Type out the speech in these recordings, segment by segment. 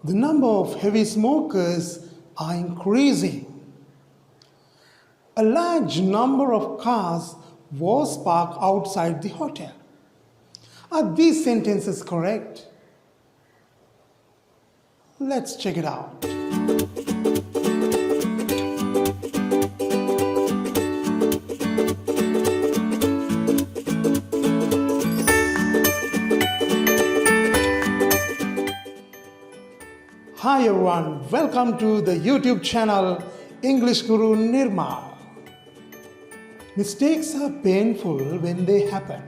The number of heavy smokers are increasing. A large number of cars was parked outside the hotel. Are these sentences correct? Let's check it out. Hi everyone, welcome to the YouTube channel English Guru Nirmal. Mistakes are painful when they happen,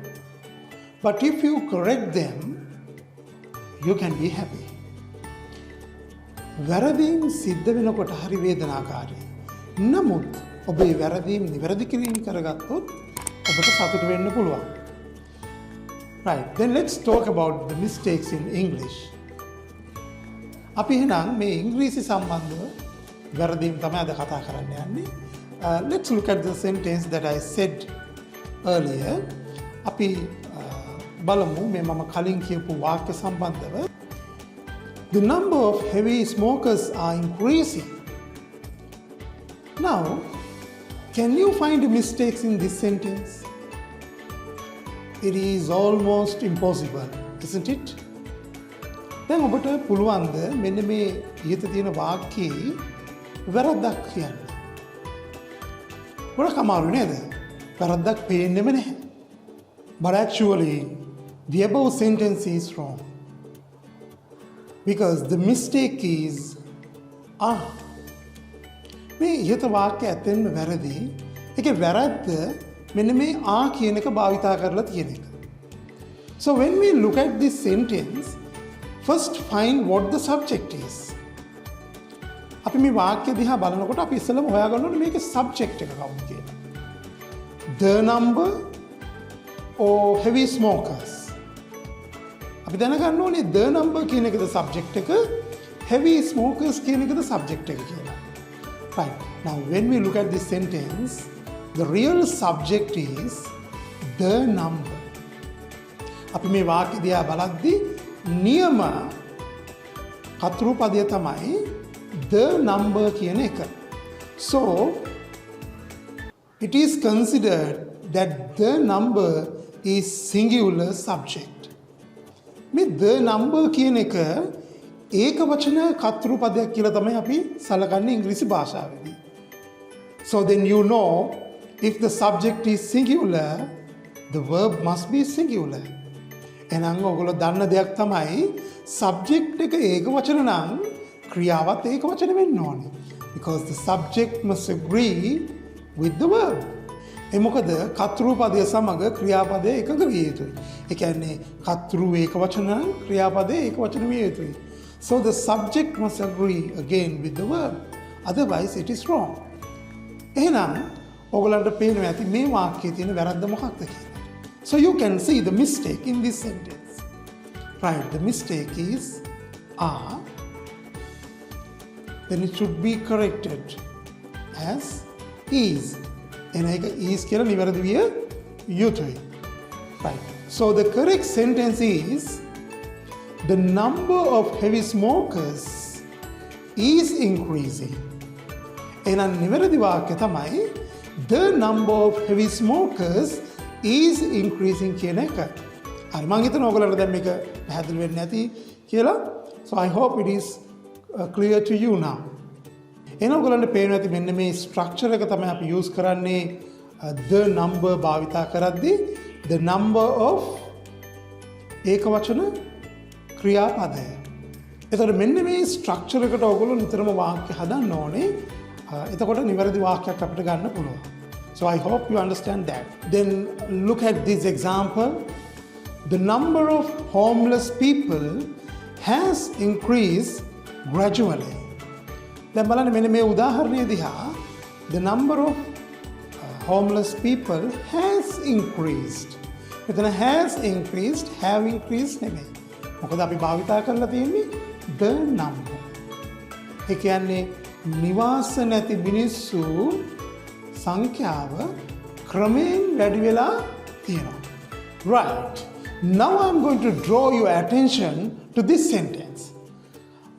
but if you correct them, you can be happy. වැරදීම් සිද්ධ වෙනකොට හරි වේදනාකාරී. නමුත් ඔබ මේ වැරදීම් නිවැරදි කිරීම කරගත්තොත් ඔබට සතුට වෙන්න පුළුවන්. Right, then let's talk about the mistakes in English. අපි එහෙනම් මේ ඉංග්‍රීසි සම්බන්ධව වැරදීම් තමයි අද කතා කරන්න යන්නේ. Let's look at the sentence that I said earlier. අපි බලමු මේ මම කලින් කියපු වාක්‍ය සම්බන්ධව. The number of heavy smokers are increasing. Now, can you find mistakes in this sentence? It is almost impossible, isn't it? දැන් ඔබට පුළුවන්ද මෙන්න මේ ඊට තියෙන වාක්‍යයේ වැරද්දක් කියන්න? ගොඩක් අමාරු නේද? වැරද්දක් පේන්නෙම නැහැ. But actually, the above sentence is wrong. Because the mistake is මේ ඊට වාක්‍ය ඇත්තෙන්ම වැරදි. ඒකේ වැරද්ද මෙන්න මේ කියන එක භාවිතා කරලා තියෙන එක. So when we look at this sentence, first find what the subject is. අපි මේ වාක්‍ය දිහා බලනකොට අපි ඉස්සෙල්ලාම හොයාගන්න ඕනේ මේකේ subject එක කවුද කියලා. The number or heavy smokers. අපි දැනගන්න ඕනේ the number කියන එකද subject එක, heavy smokers කියන එකද subject එක කියලා. Right. Now when we look at this sentence, the real subject is the number. අපි මේ වාක්‍ය දිහා බලද්දී නියම කතෘ පදය තමයි the number කියන එක. So it is considered that the number is singular subject. මේ the number කියන එක ඒක වචන කතෘ පදයක් කියලා තමයි අපි සලකන්නේ ඉංග්‍රීසි භාෂාවේදී. So then you know if the subject is singular, the verb must be singular. එහෙනම් ඔයගොල්ලෝ දන්න දෙයක් තමයි subject එක ඒක වචන නම් ක්‍රියාවත් ඒක වචන වෙන්න ඕනේ. Because the subject must agree with the verb. ඒ මොකද කතෘ පදය සමග ක්‍රියාපදය එකඟ විය යුතුයි. ඒ කියන්නේ කතෘ ඒක වචන නම් ක්‍රියාපදය ඒක වචන විය යුතුයි. So the subject must agree again with the verb. Otherwise it is wrong. එහෙනම් ඔයගොල්ලන්ට පේනවා ඇති මේ වාක්‍යයේ තියෙන වැරද්ද මොකක්ද කියලා. So you can see the mistake in this sentence. Right, the mistake is are. Then it should be corrected as is. And is කියලා නිවැරදි විය යුතුයි. Right. So the correct sentence is the number of heavy smokers is increasing. එහෙනම් නිවැරදි වාක්‍ය තමයි the number of heavy smokers is increasing කියන එක. හරි මම හිතනවා ඔයගොල්ලන්ට දැන් මේක පැහැදිලි වෙන්නේ නැති කියලා. So I hope it is clear to you now. එහෙනම් ඔයගොල්ලන්ට පේනවා ඇති මෙන්න මේ structure එක තමයි අපි use කරන්නේ the number භාවිතා කරද්දී the number of ඒක වචන ක්‍රියාපදය. එතකොට මෙන්න මේ structure එකට ඔයගොල්ලෝ නිතරම වාක්‍ය හදන්න ඕනේ. එතකොට නිවැරදි වාක්‍යයක් අපිට ගන්න පුළුවන්. So I hope you understand that. Then look at this example. The number of homeless people has increased gradually. දැන් බලන්න මෙන්න මේ උදාහරණය දිහා the number of homeless people has increased. මෙතන has increased, have increased නෙමෙයි. මොකද අපි භාවිතා කරලා තියෙන්නේ the number. ඒ කියන්නේ නිවාස නැති මිනිස්සු සංඛ්‍යාව ක්‍රමයෙන් වැඩි වෙලා තියෙනවා. Right. Now I'm going to draw your attention to this sentence.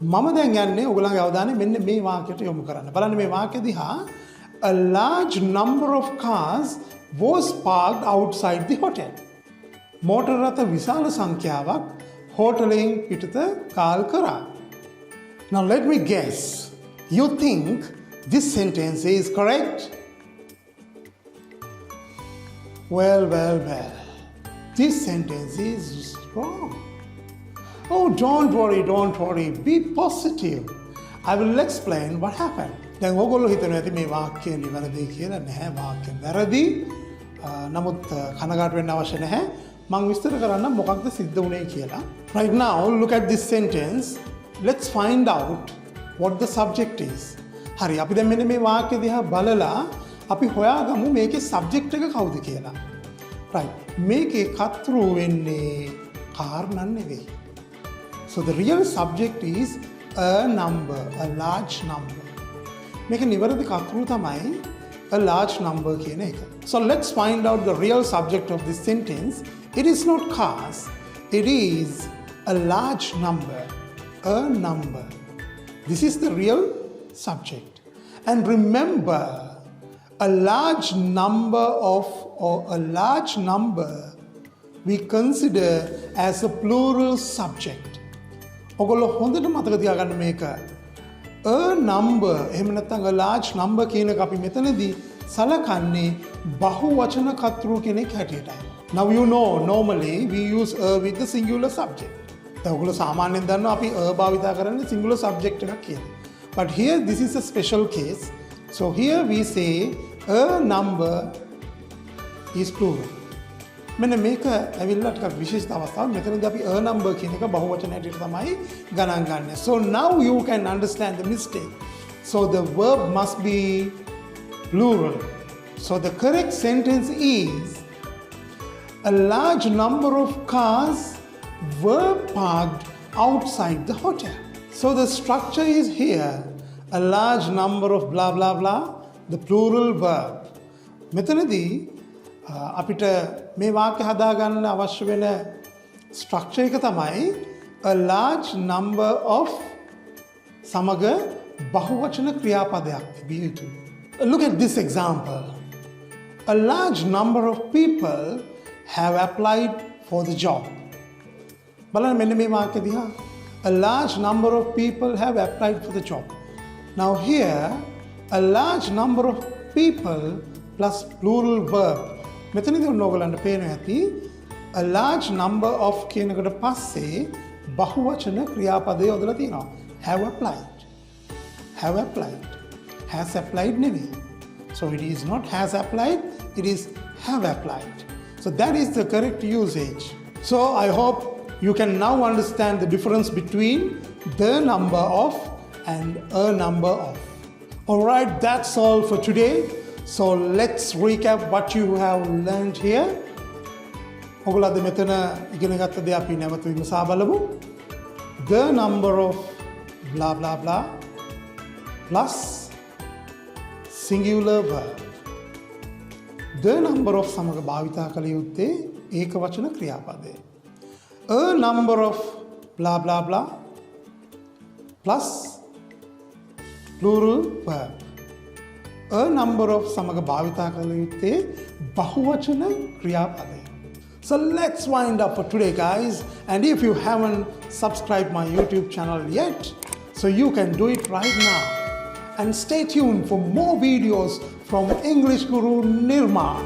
මම දැන් යන්නේ ඔයගොල්ලන්ගේ අවධානය මෙන්න මේ වාක්‍යයට යොමු කරන්න. බලන්න මේ වාක්‍ය දිහා a large number of cars was parked outside the hotel. මෝටර රථ විශාල සංඛ්‍යාවක් හෝටලයෙන් පිටත කාල් කරා. Now let me guess. You think this sentence is correct? Well. This sentence is wrong. Oh, don't worry. Be positive. I will explain what happened. දැන් ඔයගොල්ලෝ හිතනවා ඇති මේ වාක්‍යය නිවැරදි කියලා. නැහැ, වාක්‍ය වැරදි. නමුත් කනගාටු වෙන්න අවශ්‍ය නැහැ. මම විස්තර කරන්න මොකක්ද සිද්ධ වුනේ කියලා. Right now, look at this sentence. Let's find out what the subject is. හරි, අපි දැන් මෙන්න මේ වාක්‍ය දිහා බලලා අපි හොයාගමු මේකේ subject එක කවුද කියලා. Right. මේකේ කර්තෘ වෙන්නේ කාරණා නෙවෙයි. So the real subject is a number, a large number. මේක නිවැරදි කර්තෘ තමයි a large number කියන එක. So let's find out the real subject of this sentence. It is not cars. It is a large number. A number. This is the real subject. And remember, a large number we consider as a plural subject. ඔගොල්ලෝ හොඳට මතක තියාගන්න මේක. A number එහෙම නැත්නම් a large number කියන එක අපි මෙතනදී සලකන්නේ බහුවචන කර්තෘ කෙනෙක් හැටියටයි. Now you know normally we use a with the singular subject. දැන් ඔයගොල්ලෝ සාමාන්‍යයෙන් දන්නවා අපි a භාවිත කරන්නේ singular subject එකක් කියලා. But here this is a special case. So here we say a number is plural. මෙන්න මේක ඇවිල්ලා ටිකක් විශේෂ අවස්ථාවක්. මෙතනදී අපි a number කියන එක බහුවචන හැටියට තමයි ගණන් ගන්න. So now you can understand the mistake. So the verb must be plural. So the correct sentence is a large number of cars were parked outside the hotel. So the structure is here. A large number of blah blah blah. The plural verb. මෙතනදී අපිට මේ වාක්‍ය හදාගන්න අවශ්‍ය වෙන structure එක තමයි a large number of සමග බහුවචන ක්‍රියාපදයක් තිබිය යුතුයි. Look at this example. A large number of people have applied for the job. බලන්න මෙන්න මේ වාක්‍ය දිහා. A large number of people have applied for the job. Now here, a large number of people plus plural verb. මෙතනදී ඔයගොල්ලන්ට පේනවා ඇති a large number of කියන එකට පස්සේ බහුවචන ක්‍රියාපදය යොදලා තියෙනවා. Have applied. Has applied නෙවෙයි. So it is not has applied, it is have applied. So that is the correct usage. So I hope you can now understand the difference between the number of and a number of. Alright, that's all for today. So let's recap what you have learned here. ඔගොල්ලෝ අද මෙතන ඉගෙන ගත්ත දේ අපි නැවත විමසා බලමු. The number of blah blah blah plus singular verb. The number of සමග භාවිතා කළ යුත්තේ ඒකවචන ක්‍රියාපදය. A number of blah blah blah plus plural verb. A number of සමග භාවිතා කළ යුත්තේ බහුවචන ක්‍රියාපදය. So let's wind up for today, guys. And if you haven't subscribed my YouTube channel yet, so you can do it right now. And stay tuned for more videos from English Guru Nirmal.